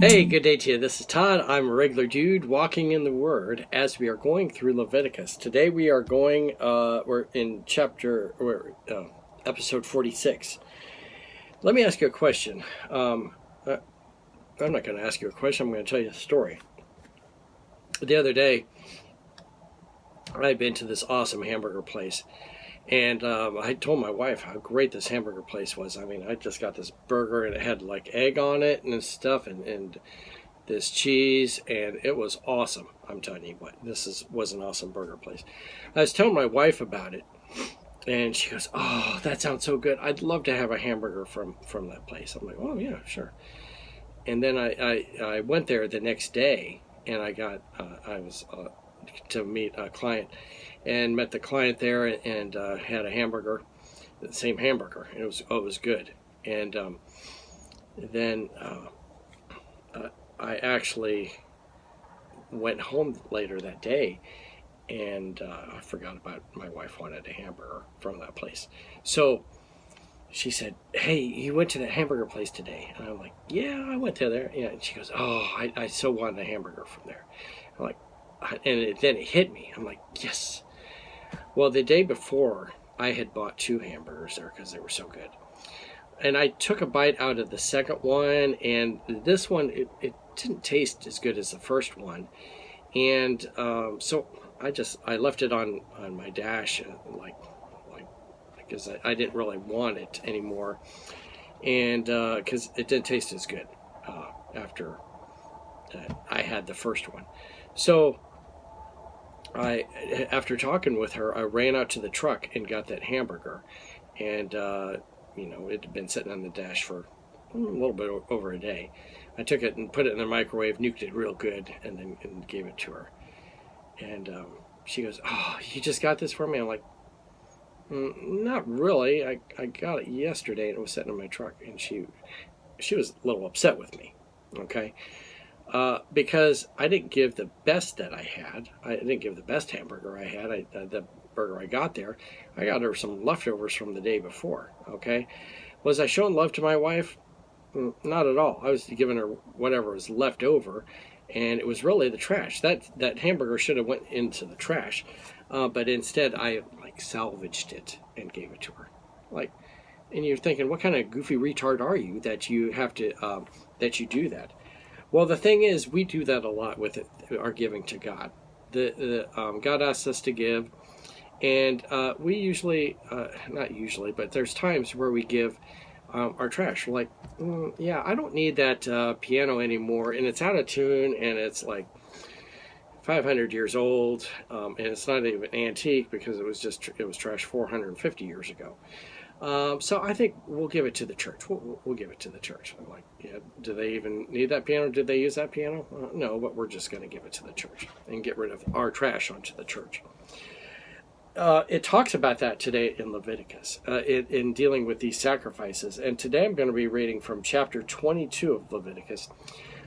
Hey, good day to you. This is Todd. I'm a regular dude walking in the Word as we are going through Leviticus. Today we are going, we're in episode 46. Let me ask you a question. I'm not going to ask you a question, I'm going to tell you a story. The other day, I'd been to this awesome hamburger place, and I told my wife how great this hamburger place was. I mean, I just got this burger, and it had like egg on it and stuff, and this cheese, and it was awesome. I'm telling you what, was an awesome burger place. I was telling my wife about it, and she goes, "Oh, that sounds so good. I'd love to have a hamburger from that place." I'm like, "Oh yeah, sure." And then I went there the next day, and I was to meet a client, and met the client there, and had a hamburger, the same hamburger, and it was good. And then I actually went home later that day, and I forgot about my wife wanted a hamburger from that place. So she said, "Hey, you went to that hamburger place today?" And I'm like, "Yeah, I went to there." Yeah. And she goes, "Oh, I so wanted a hamburger from there." I'm like, then it hit me. I'm like, yes. Well, the day before, I had bought 2 hamburgers there because they were so good. And I took a bite out of the second one, and this one, it didn't taste as good as the first one. And so I left it on my dash, because I didn't really want it anymore, and because it didn't taste as good after I had the first one. So after talking with her, I ran out to the truck and got that hamburger, and it had been sitting on the dash for a little bit over a day. I took it and put it in the microwave, nuked it real good, and gave it to her. And she goes, "Oh, you just got this for me?" I'm like, "Not really. I got it yesterday, and it was sitting in my truck." And she was a little upset with me, okay? Because I didn't give the best that I had. I didn't give the best hamburger I had. The burger I got there, I got her some leftovers from the day before, okay? Was I showing love to my wife? Not at all. I was giving her whatever was left over, and it was really the trash. That hamburger should have went into the trash, but instead I salvaged it and gave it to her. And you're thinking, what kind of goofy retard are you that you have to that you do that? Well, the thing is, we do that a lot with our giving to God. God asks us to give, and we usually, not usually, but there's times where we give our trash. We're like, yeah, I don't need that piano anymore, and it's out of tune, and it's like 500 years old, and it's not even antique because it was trash 450 years ago. So I think we'll give it to the church. We'll give it to the church. I'm like, yeah, do they even need that piano? Did they use that piano? No, but we're just going to give it to the church and get rid of our trash onto the church. It talks about that today in Leviticus, in dealing with these sacrifices. And today I'm going to be reading from chapter 22 of Leviticus,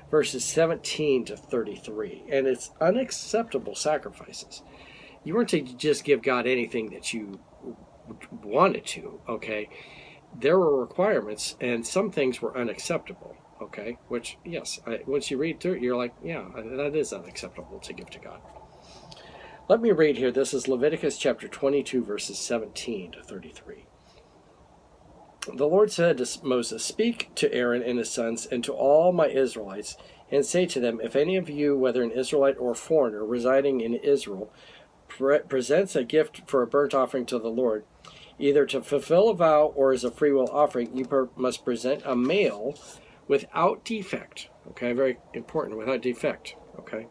verses 17 to 33. And it's unacceptable sacrifices. You weren't to just give God anything that you wanted to, okay? There were requirements, and some things were unacceptable, okay? Which, yes, once you read through it, you're like, yeah, that is unacceptable to give to God. Let me read here. This is Leviticus chapter 22, verses 17 to 33. The Lord said to Moses, "Speak to Aaron and his sons and to all my Israelites, and say to them, if any of you, whether an Israelite or foreigner residing in Israel, presents a gift for a burnt offering to the Lord, either to fulfill a vow or as a freewill offering, you must present a male without defect." Okay, very important, without defect, okay,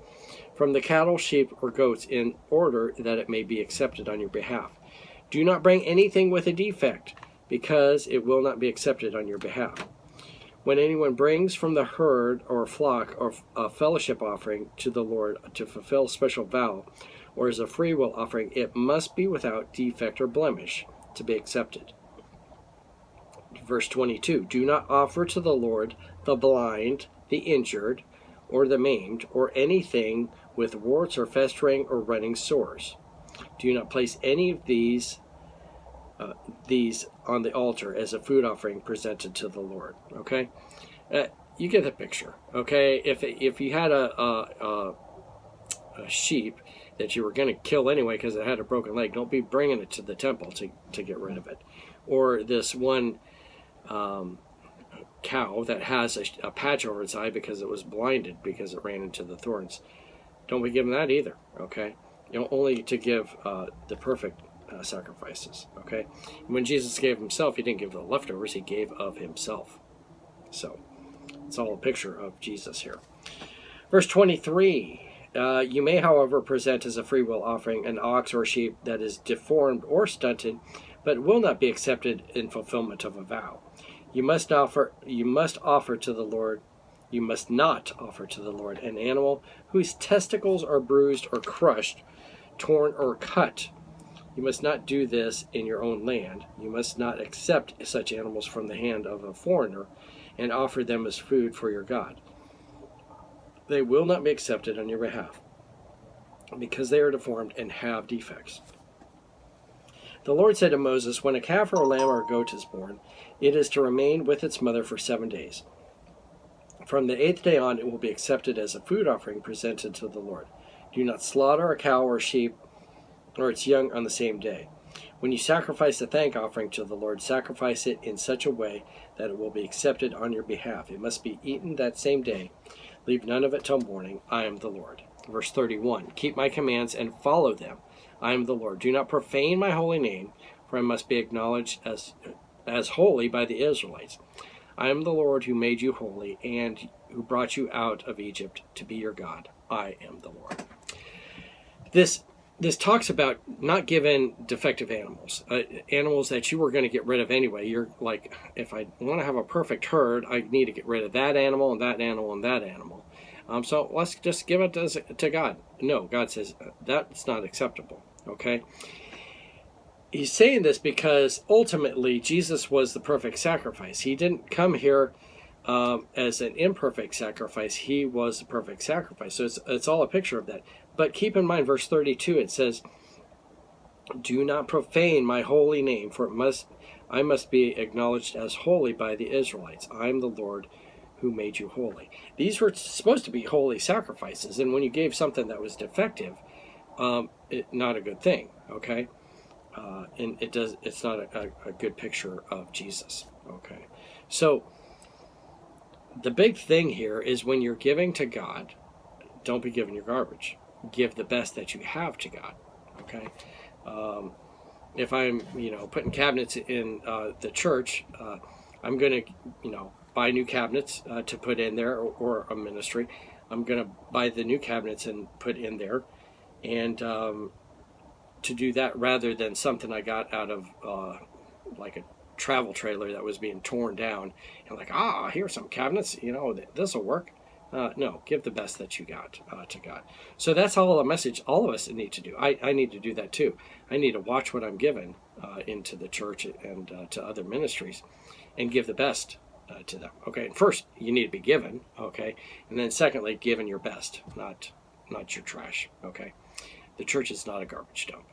"from the cattle, sheep, or goats, in order that it may be accepted on your behalf. Do not bring anything with a defect, because it will not be accepted on your behalf. When anyone brings from the herd or flock or a fellowship offering to the Lord to fulfill a special vow, or as a freewill offering, it must be without defect or blemish to be accepted." Verse 22, "Do not offer to the Lord the blind, the injured, or the maimed, or anything with warts or festering or running sores. Do not place any of these on the altar as a food offering presented to the Lord." Okay? you get the picture, okay? If you had a sheep that you were going to kill anyway because it had a broken leg, don't be bringing it to the temple to get rid of it. Or this one cow that has a patch over its eye because it was blinded because it ran into the thorns. Don't be giving that either, okay? Only to give the perfect sacrifices, okay? And when Jesus gave himself, he didn't give the leftovers, he gave of himself. So it's all a picture of Jesus here. Verse 23, you may, however, present as a free will offering an ox or sheep that is deformed or stunted, but will not be accepted in fulfillment of a vow. You must not offer to the Lord an animal whose testicles are bruised or crushed, torn or cut. You must not do this in your own land. You must not accept such animals from the hand of a foreigner and offer them as food for your God. They will not be accepted on your behalf because they are deformed and have defects. The Lord said to Moses, when a calf or a lamb or a goat is born, it is to remain with its mother for 7 days. From the 8th day on, it will be accepted as a food offering presented to the Lord. Do not slaughter a cow or a sheep or its young on the same day. When you sacrifice a thank offering to the Lord, sacrifice it in such a way that it will be accepted on your behalf. It must be eaten that same day. Leave none of it till morning. I am the Lord. Verse 31, keep my commands and follow them. I am the Lord. Do not profane my holy name, for I must be acknowledged as holy by the Israelites. I am the Lord who made you holy and who brought you out of Egypt to be your God. I am the Lord. This talks about not giving defective animals, animals that you were going to get rid of anyway. You're like, if I want to have a perfect herd, I need to get rid of that animal and that animal and that animal. So let's just give it to God. No, God says that's not acceptable. Okay? He's saying this because ultimately Jesus was the perfect sacrifice. He didn't come here as an imperfect sacrifice. He was the perfect sacrifice. So it's all a picture of that. But keep in mind, verse 32, it says, do not profane my holy name, for I must be acknowledged as holy by the Israelites. I am the Lord who made you holy. These were supposed to be holy sacrifices, and when you gave something that was defective, not a good thing, okay? And it's not a good picture of Jesus, okay? So the big thing here is when you're giving to God, don't be giving your garbage. Give the best that you have to God, okay? If I'm, putting cabinets in the church, I'm going to, buy new cabinets to put in there, or a ministry. I'm going to buy the new cabinets and put in there, and to do that rather than something I got out of like a travel trailer that was being torn down, and like, here's some cabinets, this will work. No, give the best that you got to God. So that's all a message all of us need to do. I need to do that too. I need to watch what I'm giving into the church and to other ministries, and give the best to them. Okay, and first you need to be given. Okay, and then secondly, giving your best, not your trash. Okay, the church is not a garbage dump.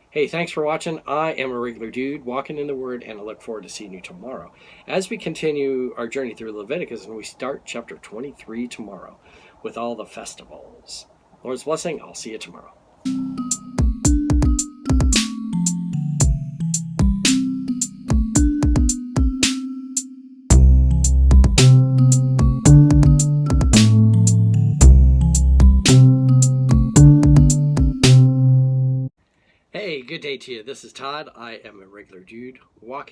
Hey, thanks for watching. I am a regular dude walking in the Word, and I look forward to seeing you tomorrow as we continue our journey through Leviticus, and we start chapter 23 tomorrow with all the festivals. Lord's blessing. I'll see you tomorrow. Hey, good day to you. This is Todd. I am a regular dude walking